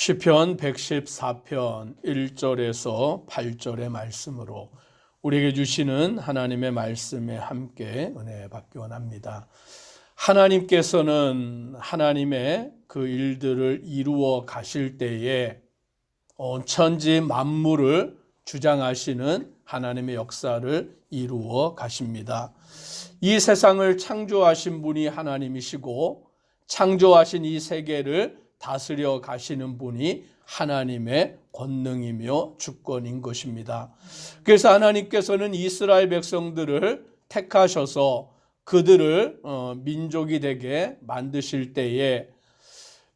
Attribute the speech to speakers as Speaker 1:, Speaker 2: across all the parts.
Speaker 1: 시편 114편 1절에서 8절의 말씀으로 우리에게 주시는 하나님의 말씀에 함께 은혜 받기 원합니다. 하나님께서는 하나님의 그 일들을 이루어 가실 때에 천지 만물을 주장하시는 하나님의 역사를 이루어 가십니다. 이 세상을 창조하신 분이 하나님이시고 창조하신 이 세계를 다스려 가시는 분이 하나님의 권능이며 주권인 것입니다. 그래서 하나님께서는 이스라엘 백성들을 택하셔서 그들을 민족이 되게 만드실 때에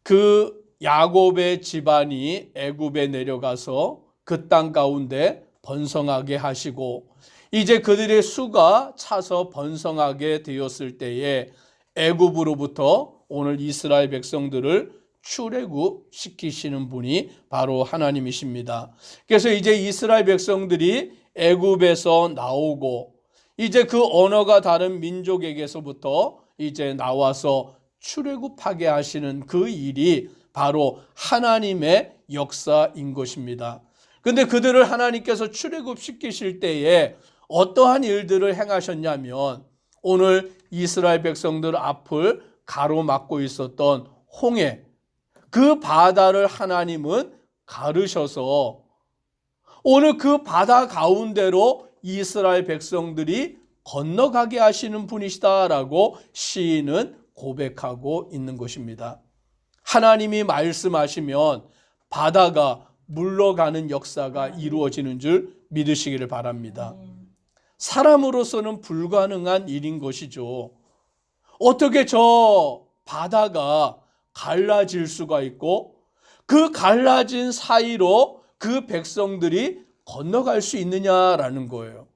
Speaker 1: 그 야곱의 집안이 애굽에 내려가서 그 땅 가운데 번성하게 하시고 이제 그들의 수가 차서 번성하게 되었을 때에 애굽으로부터 오늘 이스라엘 백성들을 출애굽시키시는 분이 바로 하나님이십니다. 그래서 이제 이스라엘 백성들이 애굽에서 나오고 이제 그 언어가 다른 민족에게서부터 이제 나와서 출애굽하게 하시는 그 일이 바로 하나님의 역사인 것입니다. 그런데 그들을 하나님께서 출애굽시키실 때에 어떠한 일들을 행하셨냐면 오늘 이스라엘 백성들 앞을 가로막고 있었던 홍해, 그 바다를 하나님은 가르셔서 오늘 그 바다 가운데로 이스라엘 백성들이 건너가게 하시는 분이시다라고 시인은 고백하고 있는 것입니다. 하나님이 말씀하시면 바다가 물러가는 역사가 이루어지는 줄 믿으시기를 바랍니다. 사람으로서는 불가능한 일인 것이죠. 어떻게 저 바다가 갈라질 수가 있고 그 갈라진 사이로 그 백성들이 건너갈 수 있느냐라는 거예요.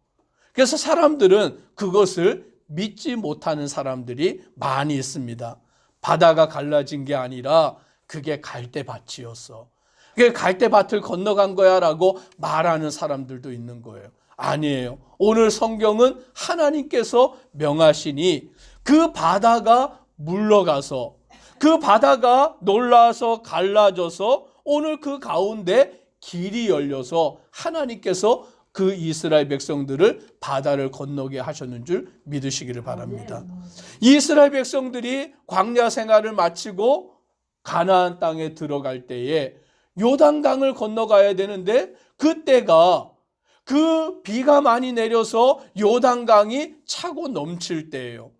Speaker 1: 그래서 사람들은 그것을 믿지 못하는 사람들이 많이 있습니다. 바다가 갈라진 게 아니라 그게 갈대밭이었어. 그게 갈대밭을 건너간 거야 라고 말하는 사람들도 있는 거예요. 아니에요. 오늘 성경은 하나님께서 명하시니 그 바다가 물러가서 그 바다가 놀라서 갈라져서 오늘 그 가운데 길이 열려서 하나님께서 그 이스라엘 백성들을 바다를 건너게 하셨는 줄 믿으시기를 바랍니다. 이스라엘 백성들이 광야 생활을 마치고 가나안 땅에 들어갈 때에 요단강을 건너가야 되는데 그때가 그 비가 많이 내려서 요단강이 차고 넘칠 때예요.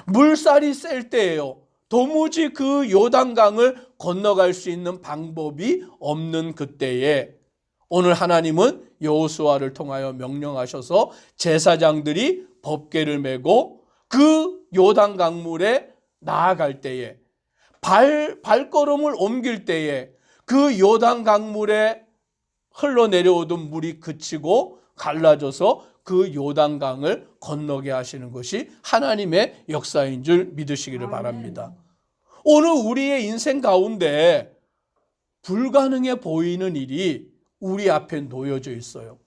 Speaker 1: 물살이 셀 때예요. 도무지 그 요단강을 건너갈 수 있는 방법이 없는 그때에 오늘 하나님은 여호수아를 통하여 명령하셔서 제사장들이 법궤를 메고 그 요단강물에 나아갈 때에 발걸음을 옮길 때에 그 요단강물에 흘러내려오던 물이 그치고 갈라져서 그 요단강을 건너게 하시는 것이 하나님의 역사인 줄 믿으시기를 바랍니다. 오늘 우리의 인생 가운데 불가능해 보이는 일이 우리 앞에 놓여져 있어요.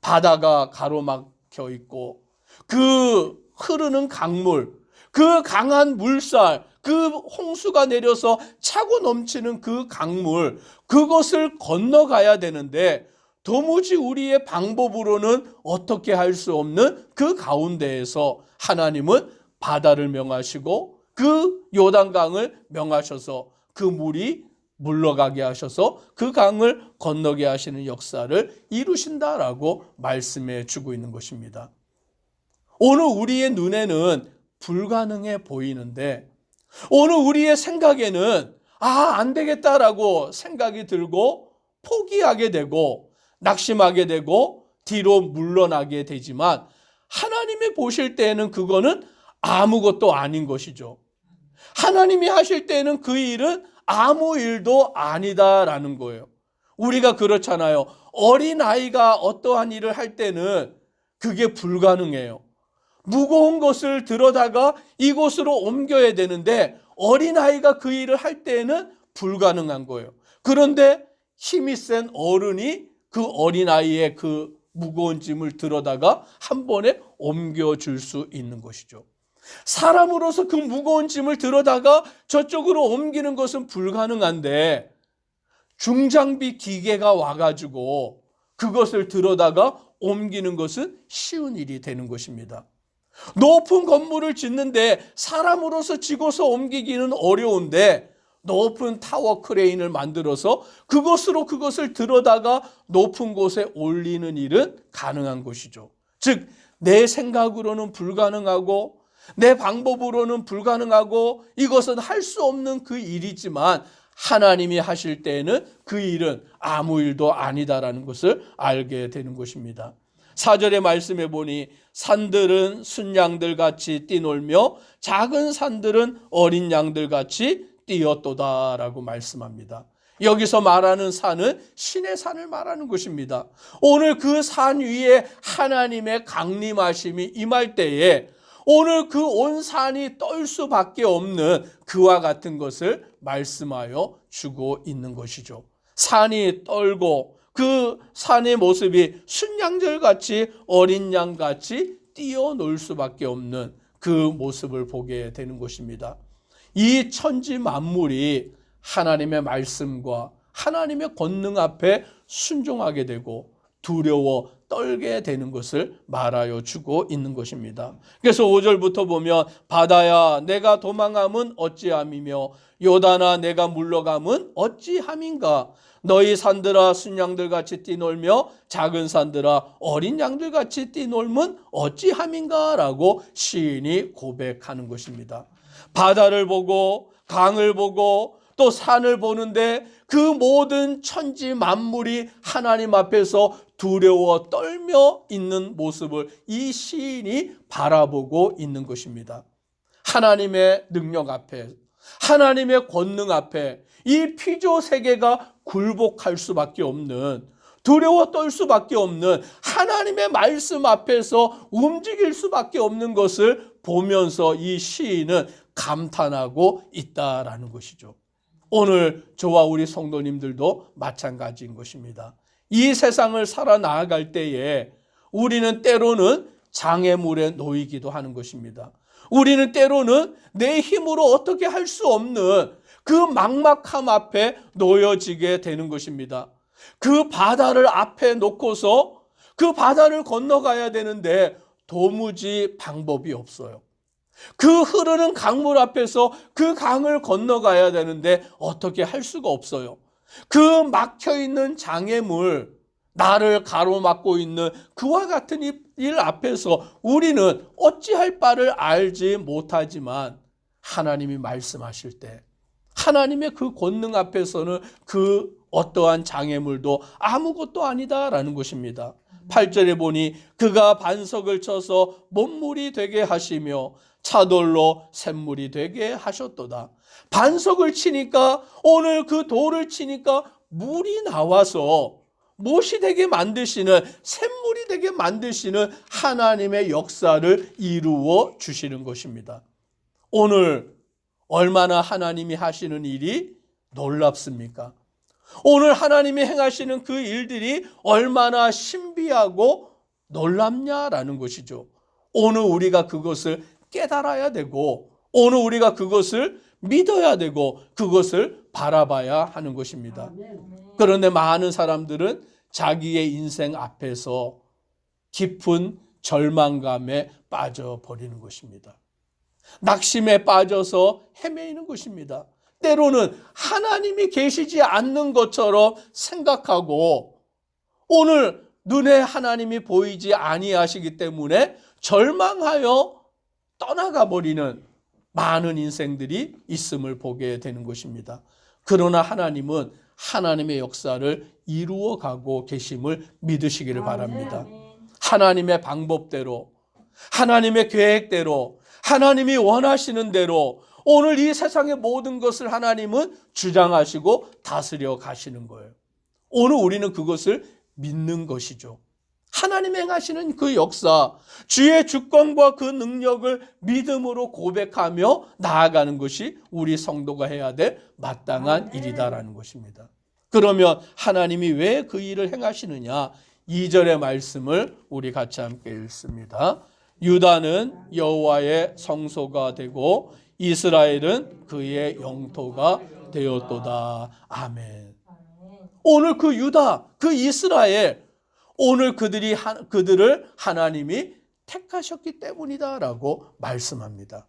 Speaker 1: 바다가 가로막혀 있고 그 흐르는 강물, 그 강한 물살, 그 홍수가 내려서 차고 넘치는 그 강물, 그것을 건너가야 되는데 도무지 우리의 방법으로는 어떻게 할 수 없는 그 가운데에서 하나님은 바다를 명하시고 그 요단강을 명하셔서 그 물이 물러가게 하셔서 그 강을 건너게 하시는 역사를 이루신다라고 말씀해 주고 있는 것입니다. 오늘 우리의 눈에는 불가능해 보이는데 오늘 우리의 생각에는 안 되겠다라고 생각이 들고 포기하게 되고 낙심하게 되고 뒤로 물러나게 되지만 하나님이 보실 때에는 그거는 아무것도 아닌 것이죠. 하나님이 하실 때에는 그 일은 아무 일도 아니다라는 거예요. 우리가 그렇잖아요. 어린아이가 어떠한 일을 할 때는 그게 불가능해요. 무거운 것을 들어다가 이곳으로 옮겨야 되는데 어린아이가 그 일을 할 때는 불가능한 거예요. 그런데 힘이 센 어른이 그 어린아이의 그 무거운 짐을 들어다가 한 번에 옮겨줄 수 있는 것이죠. 사람으로서 그 무거운 짐을 들어다가 저쪽으로 옮기는 것은 불가능한데 중장비 기계가 와가지고 그것을 들어다가 옮기는 것은 쉬운 일이 되는 것입니다. 높은 건물을 짓는데 사람으로서 지고서 옮기기는 어려운데 높은 타워 크레인을 만들어서 그것을 들어다가 높은 곳에 올리는 일은 가능한 것이죠. 즉, 내 생각으로는 불가능하고 내 방법으로는 불가능하고 이것은 할 수 없는 그 일이지만 하나님이 하실 때에는 그 일은 아무 일도 아니다라는 것을 알게 되는 것입니다. 4절의 말씀에 보니 산들은 순양들 같이 뛰놀며 작은 산들은 어린 양들 같이 뛰었도다라고 말씀합니다. 여기서 말하는 산은 신의 산을 말하는 것입니다. 오늘 그 산 위에 하나님의 강림하심이 임할 때에 오늘 그 온 산이 떨 수밖에 없는 그와 같은 것을 말씀하여 주고 있는 것이죠. 산이 떨고 그 산의 모습이 순양들같이 어린 양같이 뛰어놀 수밖에 없는 그 모습을 보게 되는 것입니다. 이 천지 만물이 하나님의 말씀과 하나님의 권능 앞에 순종하게 되고 두려워 떨게 되는 것을 말하여 주고 있는 것입니다. 그래서 5절부터 보면 바다야 내가 도망함은 어찌함이며 요단아 내가 물러감은 어찌함인가 너희 산들아 순양들같이 뛰놀며 작은 산들아 어린 양들같이 뛰놀면 어찌함인가 라고 시인이 고백하는 것입니다. 바다를 보고 강을 보고 또 산을 보는데 그 모든 천지 만물이 하나님 앞에서 두려워 떨며 있는 모습을 이 시인이 바라보고 있는 것입니다. 하나님의 능력 앞에, 하나님의 권능 앞에 이 피조 세계가 굴복할 수밖에 없는, 두려워 떨 수밖에 없는 하나님의 말씀 앞에서 움직일 수밖에 없는 것을 보면서 이 시인은 감탄하고 있다라는 것이죠. 오늘 저와 우리 성도님들도 마찬가지인 것입니다. 이 세상을 살아나갈 때에 우리는 때로는 장애물에 놓이기도 하는 것입니다. 우리는 때로는 내 힘으로 어떻게 할 수 없는 그 막막함 앞에 놓여지게 되는 것입니다. 그 바다를 앞에 놓고서 그 바다를 건너가야 되는데 도무지 방법이 없어요. 그 흐르는 강물 앞에서 그 강을 건너가야 되는데 어떻게 할 수가 없어요. 그 막혀있는 장애물, 나를 가로막고 있는 그와 같은 일 앞에서 우리는 어찌할 바를 알지 못하지만 하나님이 말씀하실 때 하나님의 그 권능 앞에서는 그 어떠한 장애물도 아무것도 아니다라는 것입니다. 8절에 보니 그가 반석을 쳐서 못물이 되게 하시며 차돌로 샘물이 되게 하셨도다. 반석을 치니까 오늘 그 돌을 치니까 물이 나와서 못이 되게 만드시는, 샘물이 되게 만드시는 하나님의 역사를 이루어 주시는 것입니다. 오늘 얼마나 하나님이 하시는 일이 놀랍습니까? 오늘 하나님이 행하시는 그 일들이 얼마나 신비하고 놀랍냐라는 것이죠. 오늘 우리가 그것을 깨달아야 되고 오늘 우리가 그것을 믿어야 되고 그것을 바라봐야 하는 것입니다. 그런데 많은 사람들은 자기의 인생 앞에서 깊은 절망감에 빠져버리는 것입니다. 낙심에 빠져서 헤매이는 것입니다. 때로는 하나님이 계시지 않는 것처럼 생각하고 오늘 눈에 하나님이 보이지 아니하시기 때문에 절망하여 떠나가 버리는 많은 인생들이 있음을 보게 되는 것입니다. 그러나 하나님은 하나님의 역사를 이루어가고 계심을 믿으시기를 바랍니다. 하나님의 방법대로, 하나님의 계획대로, 하나님이 원하시는 대로 오늘 이 세상의 모든 것을 하나님은 주장하시고 다스려 가시는 거예요. 오늘 우리는 그것을 믿는 것이죠. 하나님이 행하시는 그 역사, 주의 주권과 그 능력을 믿음으로 고백하며 나아가는 것이 우리 성도가 해야 될 마땅한 일이다라는 것입니다. 그러면 하나님이 왜 그 일을 행하시느냐? 2절의 말씀을 우리 같이 함께 읽습니다. 유다는 여호와의 성소가 되고 이스라엘은 그의 영토가 되었도다. 아멘. 오늘 그 유다, 그 이스라엘, 오늘 그들을 하나님이 택하셨기 때문이다라고 말씀합니다.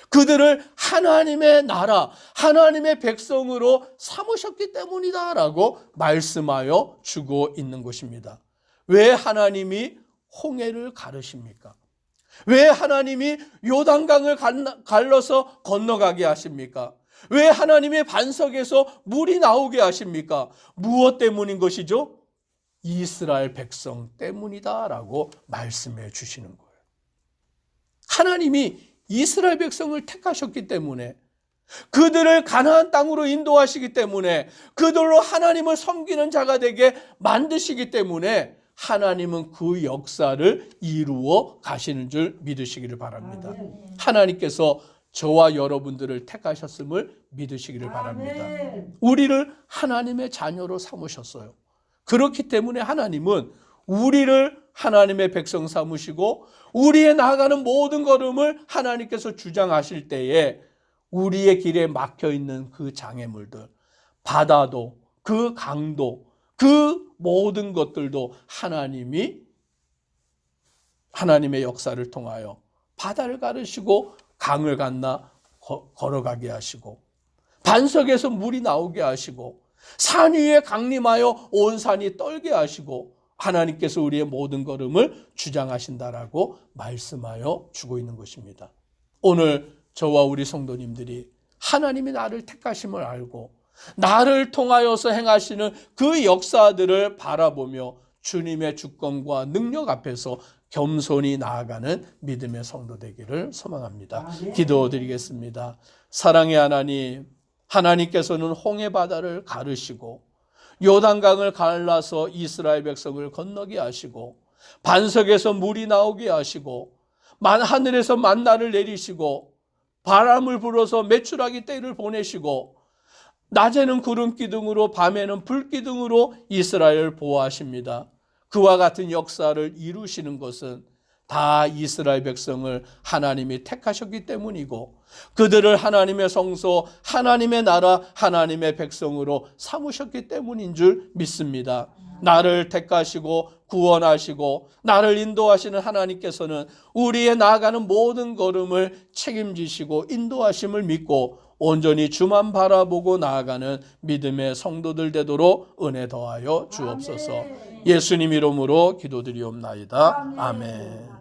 Speaker 1: 그들을 하나님의 나라, 하나님의 백성으로 삼으셨기 때문이다라고 말씀하여 주고 있는 것입니다. 왜 하나님이 홍해를 가르십니까? 왜 하나님이 요단강을 갈라서 건너가게 하십니까? 왜 하나님의 반석에서 물이 나오게 하십니까? 무엇 때문인 것이죠? 이스라엘 백성 때문이다라고 말씀해 주시는 거예요. 하나님이 이스라엘 백성을 택하셨기 때문에, 그들을 가나안 땅으로 인도하시기 때문에, 그들로 하나님을 섬기는 자가 되게 만드시기 때문에 하나님은 그 역사를 이루어 가시는 줄 믿으시기를 바랍니다. 하나님께서 저와 여러분들을 택하셨음을 믿으시기를 바랍니다. 우리를 하나님의 자녀로 삼으셨어요. 그렇기 때문에 하나님은 우리를 하나님의 백성 삼으시고 우리의 나아가는 모든 걸음을 하나님께서 주장하실 때에 우리의 길에 막혀있는 그 장애물들, 바다도, 그 강도, 그 모든 것들도 하나님의 역사를 통하여 바다를 가르시고 강을 건너 걸어가게 하시고, 반석에서 물이 나오게 하시고, 산 위에 강림하여 온 산이 떨게 하시고, 하나님께서 우리의 모든 걸음을 주장하신다라고 말씀하여 주고 있는 것입니다. 오늘 저와 우리 성도님들이 하나님이 나를 택하심을 알고 나를 통하여서 행하시는 그 역사들을 바라보며 주님의 주권과 능력 앞에서 겸손히 나아가는 믿음의 성도 되기를 소망합니다. 기도드리겠습니다. 사랑의 하나님, 하나님께서는 홍해 바다를 가르시고 요단강을 갈라서 이스라엘 백성을 건너게 하시고, 반석에서 물이 나오게 하시고, 하늘에서 만나를 내리시고, 바람을 불어서 메추라기 때를 보내시고, 낮에는 구름 기둥으로 밤에는 불 기둥으로 이스라엘을 보호하십니다. 그와 같은 역사를 이루시는 것은 다 이스라엘 백성을 하나님이 택하셨기 때문이고, 그들을 하나님의 성소, 하나님의 나라, 하나님의 백성으로 삼으셨기 때문인 줄 믿습니다. 나를 택하시고 구원하시고 나를 인도하시는 하나님께서는 우리의 나아가는 모든 걸음을 책임지시고 인도하심을 믿고 온전히 주만 바라보고 나아가는 믿음의 성도들 되도록 은혜 더하여 주옵소서. 예수님 이름으로 기도드리옵나이다. 아멘.